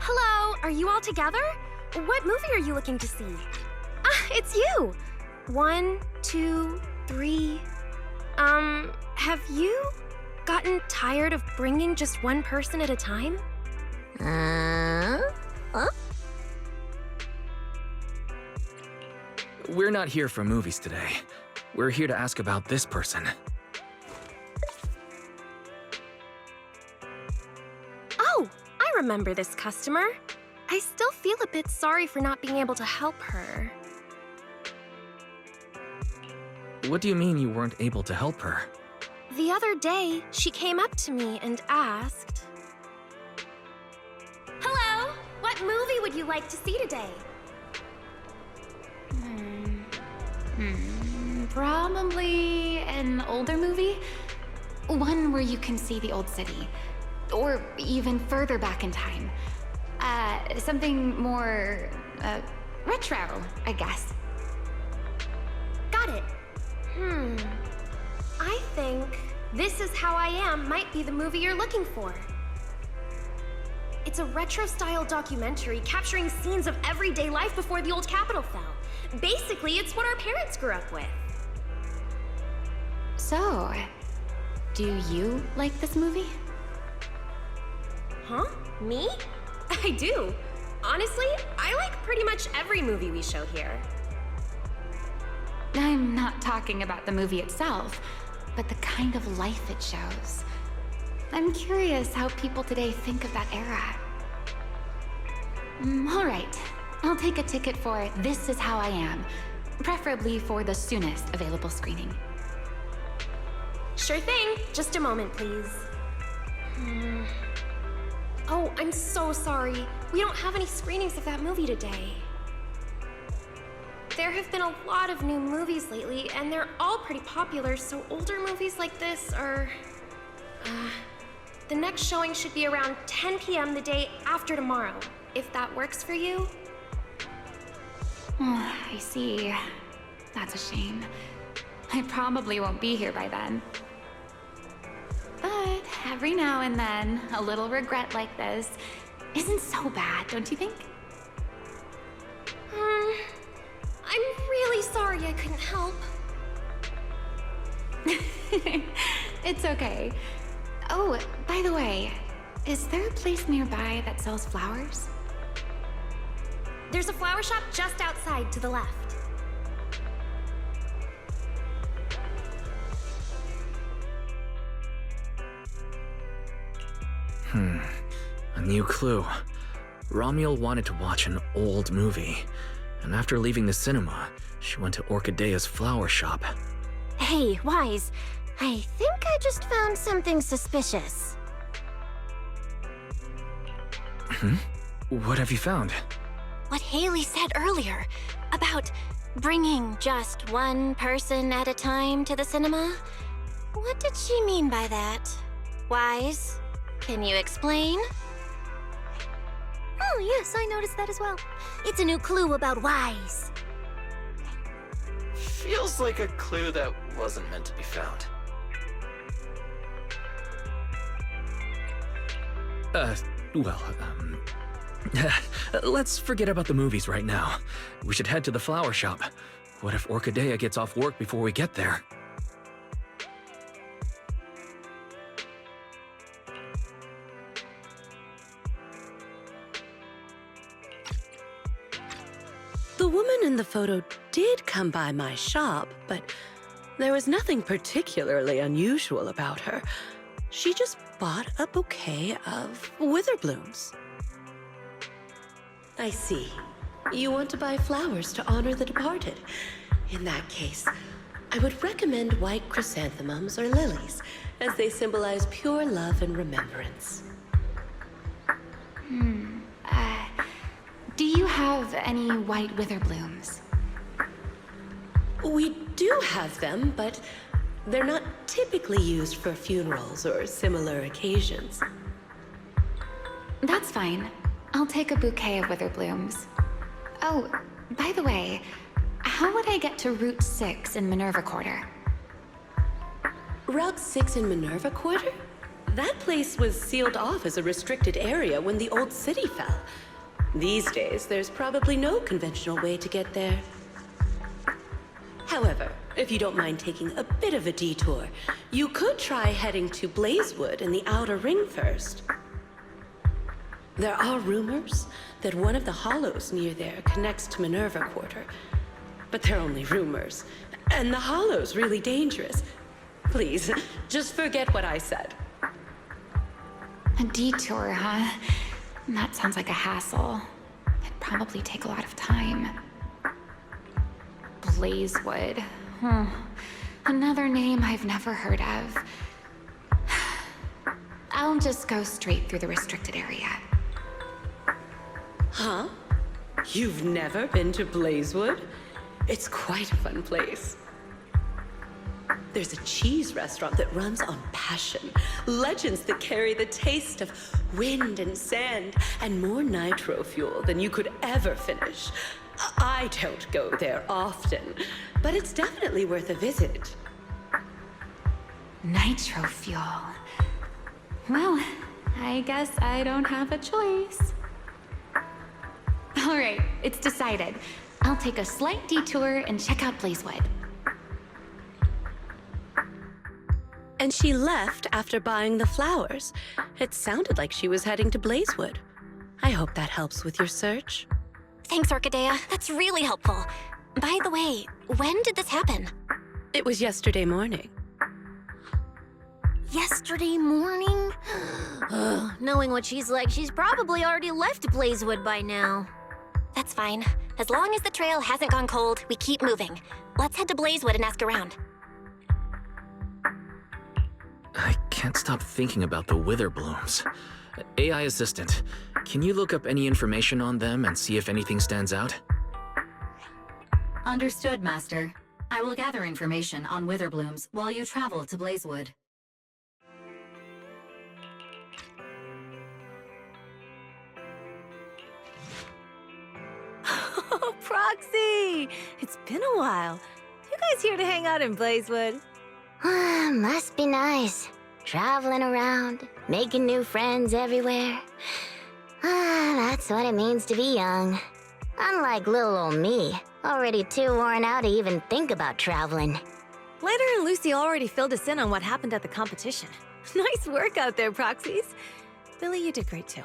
Hello, are you all together? What movie are you looking to see? Ah, it's you! 1, 2, 3... have you gotten tired of bringing just one person at a time? Huh? We're not here for movies today. We're here to ask about this person. Oh, I remember this customer. I still feel a bit sorry for not being able to help her. What do you mean you weren't able to help her? The other day, she came up to me and asked... Hello! What movie would you like to see today? Probably an older movie. One where you can see the old city. Or even further back in time. Something more, retro, I guess. Got it. I think This Is How I Am might be the movie you're looking for. It's a retro-style documentary capturing scenes of everyday life before the old capital fell. Basically, it's what our parents grew up with. So, do you like this movie? Huh? Me? I do. Honestly, I like pretty much every movie we show here. I'm not talking about the movie itself, but the kind of life it shows. I'm curious how people today think of that era. All right, I'll take a ticket for This Is How I Am, preferably for the soonest available screening. Sure thing. Just a moment, please. Oh, I'm so sorry. We don't have any screenings of that movie today. There have been a lot of new movies lately, and they're all pretty popular, so older movies like this are... the next showing should be around 10 p.m. the day after tomorrow, if that works for you. I see. That's a shame. I probably won't be here by then. But every now and then, a little regret like this isn't so bad, don't you think? I'm really sorry I couldn't help. It's okay. Oh, by the way, is there a place nearby that sells flowers? There's a flower shop just outside to the left. A new clue. Ramiel wanted to watch an old movie, and after leaving the cinema, she went to Orchidea's flower shop. Hey, Wise. I think I just found something suspicious. What have you found? What Haley said earlier about bringing just one person at a time to the cinema. What did she mean by that? Wise, can you explain? Oh, yes, I noticed that as well. It's a new clue about Wise. Feels like a clue that wasn't meant to be found. Let's forget about the movies right now. We should head to the flower shop. What if Orchidea gets off work before we get there? The woman in the photo did come by my shop, but there was nothing particularly unusual about her. She just bought a bouquet of wither blooms. I see. You want to buy flowers to honor the departed. In that case, I would recommend white chrysanthemums or lilies, as they symbolize pure love and remembrance. Do you have any white wither blooms? We do have them, but they're not typically used for funerals or similar occasions. That's fine. I'll take a bouquet of wither blooms. Oh, by the way, how would I get to Route 6 in Minerva Quarter? Route 6 in Minerva Quarter? That place was sealed off as a restricted area when the old city fell. These days, there's probably no conventional way to get there. However, if you don't mind taking a bit of a detour, you could try heading to Blazewood in the Outer Ring first. There are rumors that one of the hollows near there connects to Minerva Quarter. But they're only rumors, and the hollow's really dangerous. Please, just forget what I said. A detour, huh? That sounds like a hassle. It'd probably take a lot of time. Blazewood. Another name I've never heard of. I'll just go straight through the restricted area. Huh? You've never been to Blazewood? It's quite a fun place. There's a cheese restaurant that runs on passion. Legends that carry the taste of wind and sand and more nitro fuel than you could ever finish. I don't go there often, but it's definitely worth a visit. Nitro fuel. Well, I guess I don't have a choice. All right, it's decided. I'll take a slight detour and check out Blazewood. And she left after buying the flowers. It sounded like she was heading to Blazewood. I hope that helps with your search. Thanks, Orchidea. That's really helpful. By the way, when did this happen? It was yesterday morning. Yesterday morning? Ugh, knowing what she's like, she's probably already left Blazewood by now. That's fine. As long as the trail hasn't gone cold, we keep moving. Let's head to Blazewood and ask around. I can't stop thinking about the wither blooms. AI assistant, can you look up any information on them and see if anything stands out? Understood, Master. I will gather information on wither blooms while you travel to Blazewood. Oh, Proxy! It's been a while. You guys here to hang out in Blazewood? Must be nice. Traveling around, making new friends everywhere. That's what it means to be young. Unlike little old me, already too worn out to even think about traveling. Lighter and Lucy already filled us in on what happened at the competition. Nice work out there, Proxies. Billy, you did great too.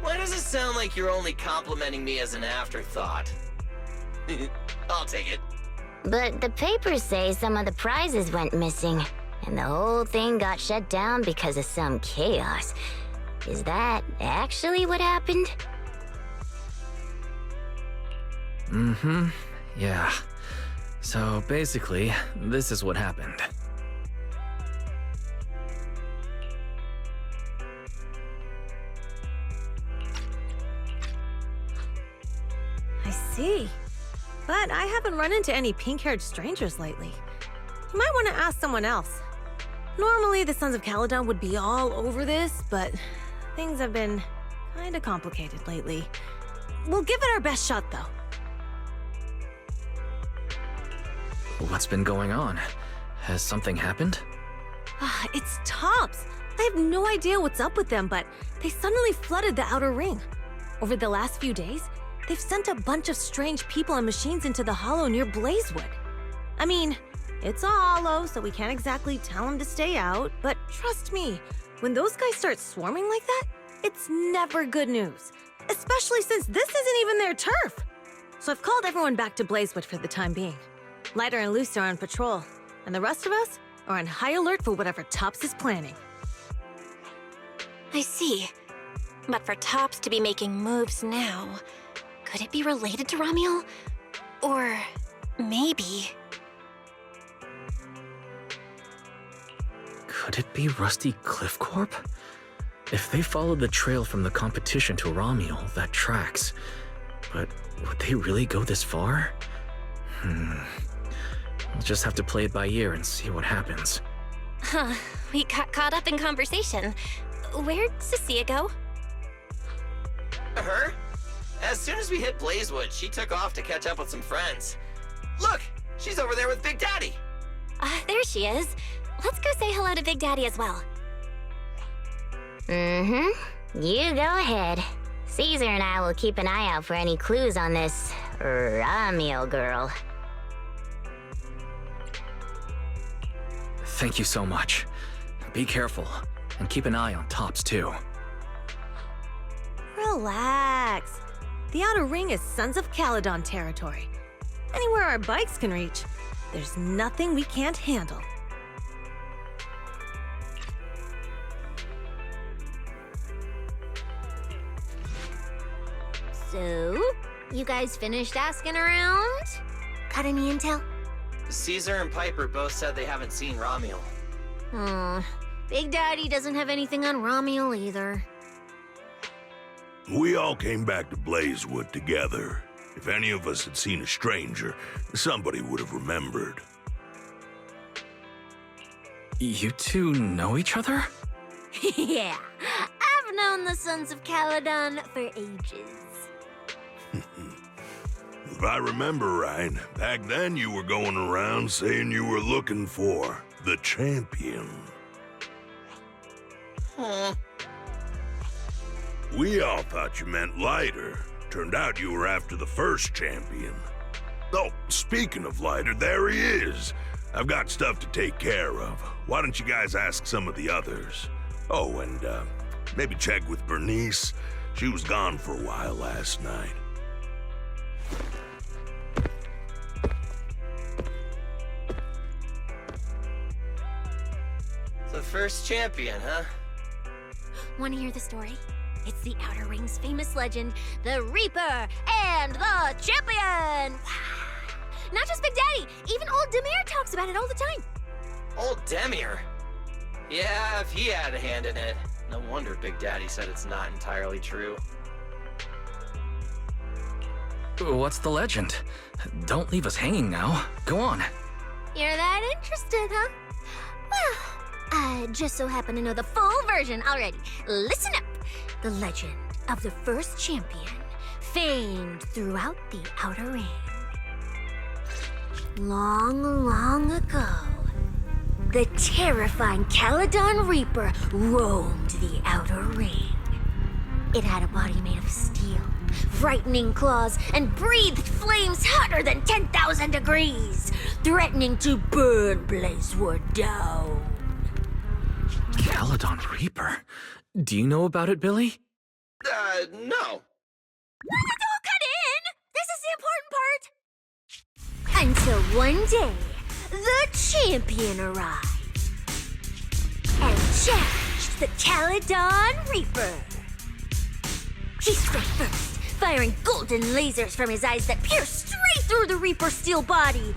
Why does it sound like you're only complimenting me as an afterthought? I'll take it. But the papers say some of the prizes went missing, and the whole thing got shut down because of some chaos. Is that actually what happened? Yeah. So basically, this is what happened. I see. But I haven't run into any pink-haired strangers lately. You might want to ask someone else. Normally, the Sons of Caledon would be all over this, but things have been kinda complicated lately. We'll give it our best shot, though. What's been going on? Has something happened? It's Tops. I have no idea what's up with them, but they suddenly flooded the Outer Ring. Over the last few days, they've sent a bunch of strange people and machines into the hollow near Blazewood. I mean, it's a hollow, so we can't exactly tell them to stay out, but trust me, when those guys start swarming like that, it's never good news. Especially since this isn't even their turf. So I've called everyone back to Blazewood for the time being. Lighter and Lucy are on patrol, and the rest of us are on high alert for whatever Tops is planning. I see. But for Tops to be making moves now, could it be related to Ramiel? Or maybe... Could it be Rusty Cliff Corp? If they followed the trail from the competition to Ramiel, that tracks. But would they really go this far? We'll just have to play it by ear and see what happens. Huh, we got caught up in conversation. Where'd Cecilia go? Her? As soon as we hit Blazewood, she took off to catch up with some friends. Look! She's over there with Big Daddy! There she is. let's go say hello to Big Daddy as well. You go ahead. Caesar and I will keep an eye out for any clues on this Ramiel girl. Thank you so much. Be careful, and keep an eye on Tops too. Relax. The Outer Ring is Sons of Caledon territory. Anywhere our bikes can reach, there's nothing we can't handle. So, you guys finished asking around? Got any intel? Caesar and Piper both said they haven't seen Ramiel. Big Daddy doesn't have anything on Ramiel either. We all came back to Blazewood together. If any of us had seen a stranger, somebody would have remembered. You two know each other? Yeah, I've known the Sons of Caledon for ages. If I remember right, back then you were going around saying you were looking for the champion. We all thought you meant Lighter. Turned out you were after the first champion. Oh, speaking of Lighter, there he is. I've got stuff to take care of. Why don't you guys ask some of the others? Oh, and maybe check with Bernice. She was gone for a while last night. The first champion, huh? Want to hear the story? It's the Outer Ring's famous legend, the Reaper and the Champion! Not just Big Daddy, even old Demir talks about it all the time. Old Demir? Yeah, if he had a hand in it. No wonder Big Daddy said it's not entirely true. What's the legend? Don't leave us hanging now. Go on. You're that interested, huh? Well, I just so happen to know the full version already. Listen up. The legend of the first champion, famed throughout the Outer Ring. Long, long ago, the terrifying Caledon Reaper roamed the Outer Ring. It had a body made of steel, frightening claws, and breathed flames hotter than 10,000 degrees, threatening to burn Blazewood down. Caledon Reaper? Do you know about it, Billy? No. Don't cut in! This is the important part! Until one day, the champion arrived and challenged the Caledon Reaper. He struck first, firing golden lasers from his eyes that pierced straight through the Reaper's steel body.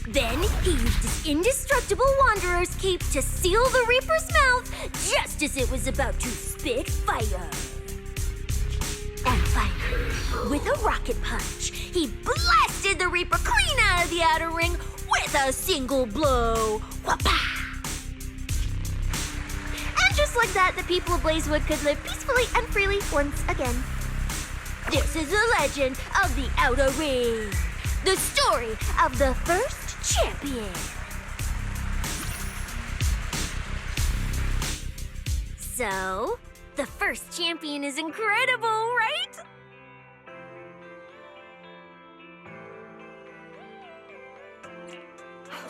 Then he used his indestructible Wanderer's cape to seal the Reaper's mouth just as it was about to spit fire. And finally, with a rocket punch, he blasted the Reaper clean out of the Outer Ring with a single blow. Whapa! And just like that, the people of Blazewood could live peacefully and freely once again. This is the legend of the Outer Ring. The story of the first champion. So, the first champion is incredible, right?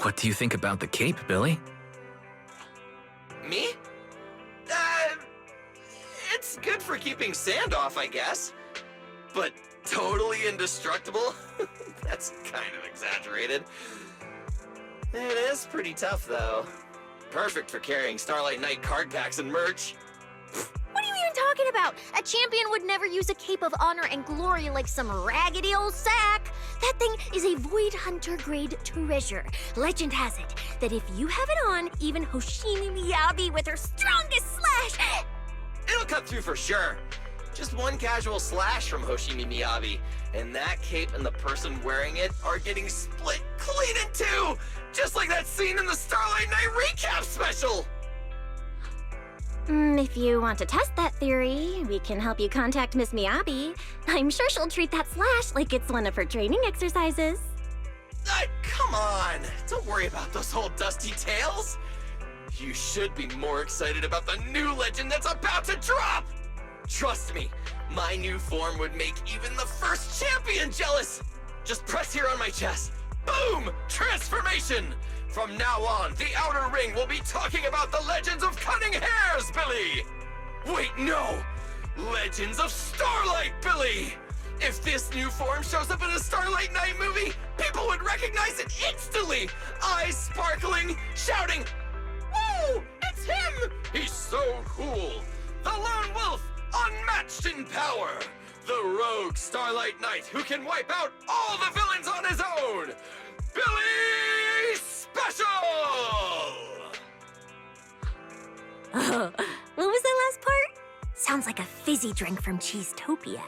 What do you think about the cape, Billy? Me? It's good for keeping sand off, I guess. But totally indestructible? That's kind of exaggerated. It is pretty tough, though. Perfect for carrying Starlight Knight card packs and merch. What are you even talking about? A champion would never use a cape of honor and glory like some raggedy old sack. That thing is a Void Hunter grade treasure. Legend has it that if you have it on, even Hoshimi Miyabi with her strongest slash... It'll cut through for sure. Just one casual slash from Hoshimi Miyabi, and that cape and the person wearing it are getting split clean in two, just like that scene in the Starlight Knight recap special! If you want to test that theory, we can help you contact Miss Miyabi. I'm sure she'll treat that slash like it's one of her training exercises. Come on! Don't worry about those old dusty tales! You should be more excited about the new legend that's about to drop! Trust me, my new form would make even the first champion jealous! Just press here on my chest. Boom! Transformation! From now on, the Outer Ring will be talking about the legends of Cunning Hairs, Billy! Wait, no! Legends of Starlight, Billy! If this new form shows up in a Starlight Night movie, people would recognize it instantly! Eyes sparkling, shouting, "Woo! It's him! He's so cool! The Lone Wolf, unmatched in power! The rogue Starlight Knight who can wipe out all the villains on his own! Billy Special!" What was that last part? Sounds like a fizzy drink from Cheesetopia.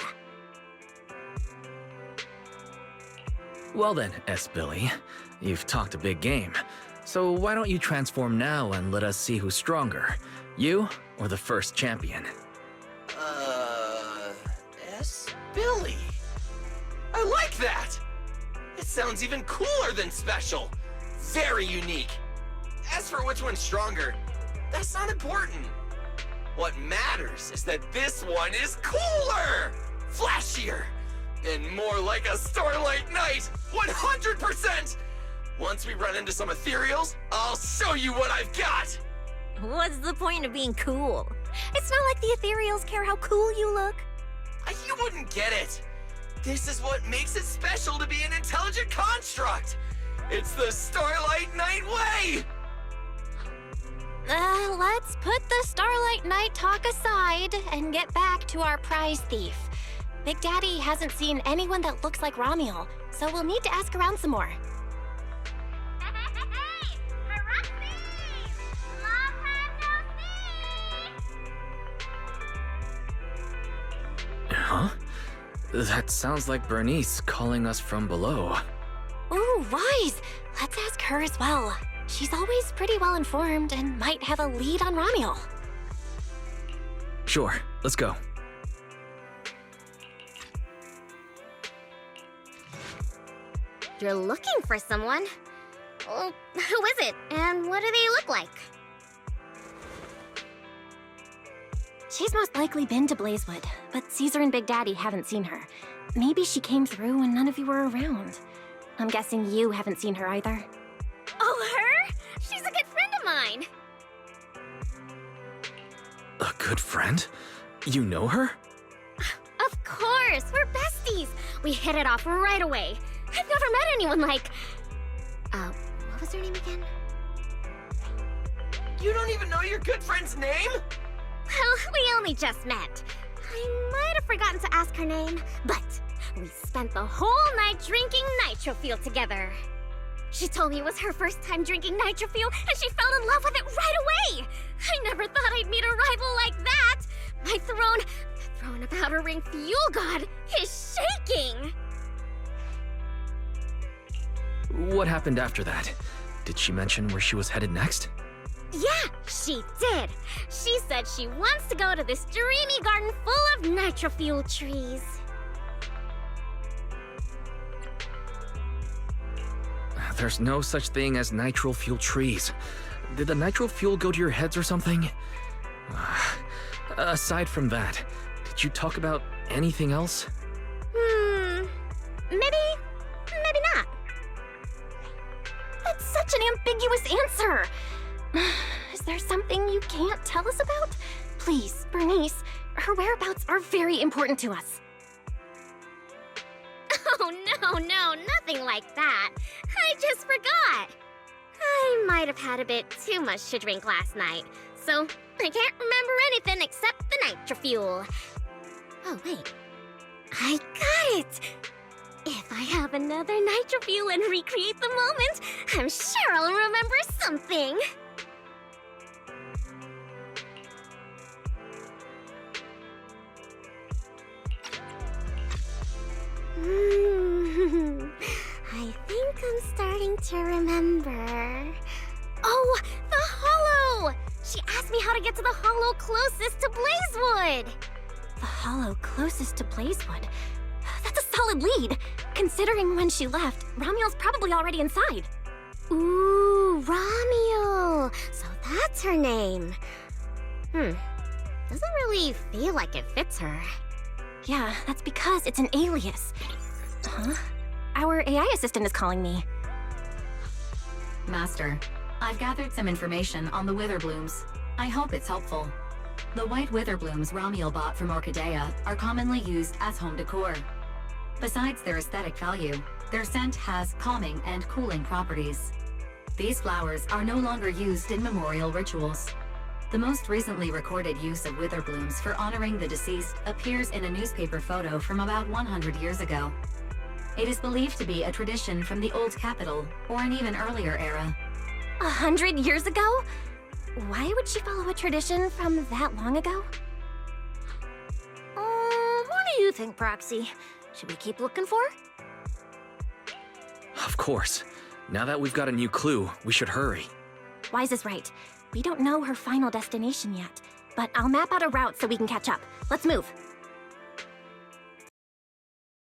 Well then, S-Billy, you've talked a big game. So why don't you transform now and let us see who's stronger? You or the first champion? Billy. I like that! It sounds even cooler than special. Very unique. As for which one's stronger, that's not important. What matters is that this one is cooler, flashier, and more like a Starlight Knight, 100%! Once we run into some ethereals, I'll show you what I've got! What's the point of being cool? It's not like the ethereals care how cool you look. You wouldn't get it. This is what makes it special to be an intelligent construct. It's the Starlight Knight way! Let's put the Starlight Knight talk aside and get back to our prize thief. Big Daddy hasn't seen anyone that looks like Ramiel, so we'll need to ask around some more. Huh? That sounds like Bernice calling us from below. Ooh, Wise! Let's ask her as well. She's always pretty well informed and might have a lead on Ramiel. Sure, let's go. You're looking for someone? Well, who is it, and what do they look like? She's most likely been to Blazewood, but Caesar and Big Daddy haven't seen her. Maybe she came through when none of you were around. I'm guessing you haven't seen her either. Oh, her? She's a good friend of mine. A good friend? You know her? Of course, we're besties. We hit it off right away. I've never met anyone like... what was her name again? You don't even know your good friend's name? Well, we only just met. I might have forgotten to ask her name, but we spent the whole night drinking Nitro Fuel together. She told me it was her first time drinking Nitro Fuel, and she fell in love with it right away. I never thought I'd meet a rival like that. My throne, the throne of Outer Ring Fuel God, is shaking. What happened after that? Did she mention where she was headed next? Yeah, she did. She said she wants to go to this dreamy garden full of Nitro Fuel trees. There's no such thing as nitro fuel trees. Did the nitro fuel go to your heads or something? Aside from that, did you talk about anything else? Maybe not. That's such an ambiguous answer. Is there something you can't tell us about? Please, Bernice, her whereabouts are very important to us. Oh, no, nothing like that. I just forgot. I might have had a bit too much to drink last night, so I can't remember anything except the Nitro Fuel. Oh, wait. I got it! If I have another Nitro Fuel and recreate the moment, I'm sure I'll remember something. I think I'm starting to remember. Oh, the Hollow! She asked me how to get to the Hollow closest to Blazewood. The hollow closest to Blazewood? That's a solid lead. Considering when she left, Ramiel's probably already inside. Ooh, Ramiel. So that's her name. Doesn't really feel like it fits her. Yeah, that's because it's an alias. Huh? Our AI assistant is calling me. Master, I've gathered some information on the Witherblooms. I hope it's helpful. The white Witherblooms Ramiel bought from Orchidea are commonly used as home decor. Besides their aesthetic value, their scent has calming and cooling properties. These flowers are no longer used in memorial rituals. The most recently recorded use of Witherblooms for honoring the deceased appears in a newspaper photo from about 100 years ago. It is believed to be a tradition from the Old Capital, or an even earlier era. 100 years ago? Why would she follow a tradition from that long ago? What do you think, Proxy? Should we keep looking for her? Of course. Now that we've got a new clue, we should hurry. Wise is right. We don't know her final destination yet, but I'll map out a route so we can catch up. Let's move.